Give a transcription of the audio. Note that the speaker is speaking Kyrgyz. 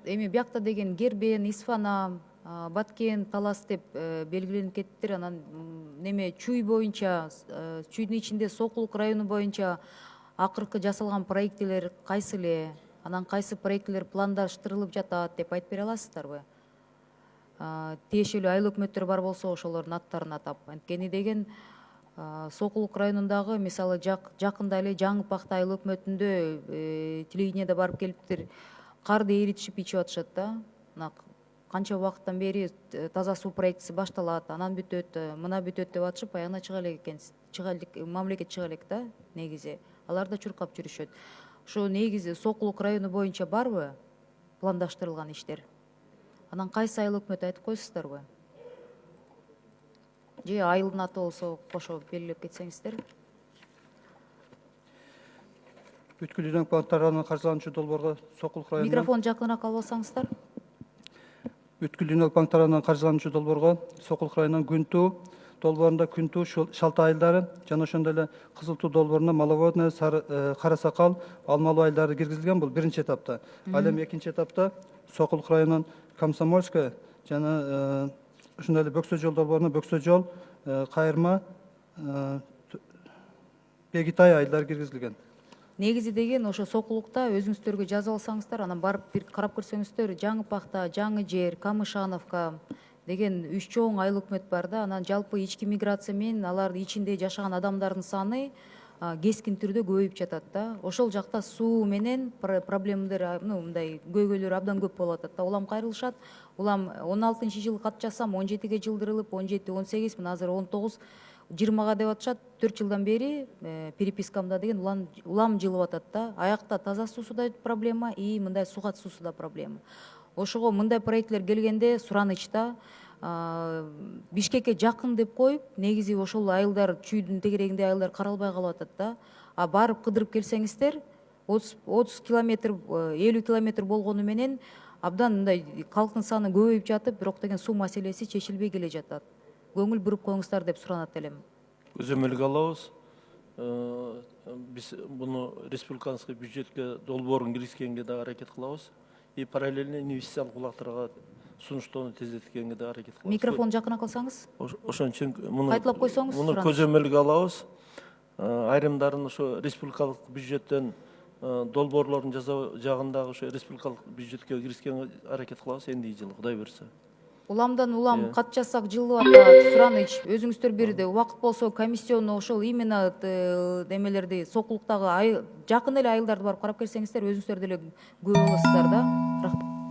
эми биякта деген Гербен, Исфана, Баткен, Талас деп белгиленип кеттиптир. Анан неме Чуй боюнча, Чуйдун ичинде Сокулук району боюнча акыркы жасалган проектилер кайсы эле? Анан кайсы проектилер пландаштырылып жатат деп айтып бере аласыздарбы? Тиешелүү айыл өкмөттөр бар болсо ошолордун аттарын атап. Анткени деген Сокулук районундагы мисалы жакында эле Жаңы-Пакта айыл өкмөтүндө телевидениеде барып келиптир. Карды эритишип ичип атышат да. Мына канча убакыттан бери таза суу проектиси башталат, анан бүтөт, мына бүтөт деп атышып, аягына чыга элек экен. Мамлекет чыга элек да негизи. Алар да чуркап жүрүшөт. Ошо негизи Сокулук району боюнча барбы пландаштырылган иштер? Анан кайсы айыл өкмөт айтып койсуздарбы? Же айылдын аты болсо кошо белгилеп кетсеңиздер. Бүткүл Дүйнөлүк банк тарабынан каржылануучу долбоорго Сокулук районунун Микрофон жакыныраак албасаңыздар. Бүткүл Дүйнөлүк банк тарабынан каржылануучу долбоорго Сокулук районунун Күнтүү долбоорунда Күнтүү Шалта айылдары жана ошондой эле Кызыл Туу долбооруна Маловодная, Кара Сакал, Алмалуу айылдары киргизилген. Бул биринчи этапта. Ал эми экинчи этапта Сокулук районунун Комсомольская жана ошондой эле Бөксө жол долбооруна Бөксө жол, Кайырма, Бегитай айылдары киргизилген. Негизи деген ошо Сокулукта өзүңүздөргө жазып алсаңыздар, анан барып бир карап көрсөңүздөр, Жаңы-Пакта, Жаңы Жер, Камышановка деген 3 чоң айыл өкмөт бар да. Анан жалпы ички миграция менен алардын ичинде жашаган адамдардын саны кескин түрдө көбөйүп жатат да. Ошол жакта суу менен проблемалар, мындай көйгөйлөр абдан көп болуп атат да. Улам кайрылышат. Улам 16-жылы кат жазсам 17-ге жылдырылып, 17-18, мына азыр 19-20га деп атышат. 4 жылдан бери перепискамда деген улам жылып атат да. Аякта таза суусу да проблема, и мындай суу катышуусу да проблема. Ошого мындай проектлер келгенде суранычта Бишкекке жакын деп коюп, негизи ошол айылдар, Чүйдүн тегерегинде айылдар каралбай калып атат да. Барып кыдырып келсеңиздер, 30 километр, 50 километр болгону менен абдан мындай калктын саны көбөйүп жатып, бирок деген суу маселеси чечилбей келе жатат. Көңүл буруп коюңуздар деп суранат элем. Көзөмөлгө алабыз. Биз буну республиканский бюджетке долбоорун киргизгенге да аракет кылабыз. И параллельно инвестициялык булактарга сунуштоону тездеткенге да аракет кылабыз. Микрофон жакыныраак алсаңыз. Ошон үчүн муну Кайталап койсоңуз. Муну көзөмөлгө алабыз. Айрымдарын ошо республикалык бюджеттен долбоорлорун жасоо жагындагы ошо республикалык бюджетке киргизгенге аракет кылабыз эндиги жылы, Кудай буйрса. Уламдан улам кат жазсак жылып атат, сураныч. Өзүңүздөр бир убакыт болсо комиссиону ошол именно немелерди Сокулуктагы жакын эле айылдарды барып карап келсеңиздер, өзүңүздөр деле күбө болосуздар да. Рахмат.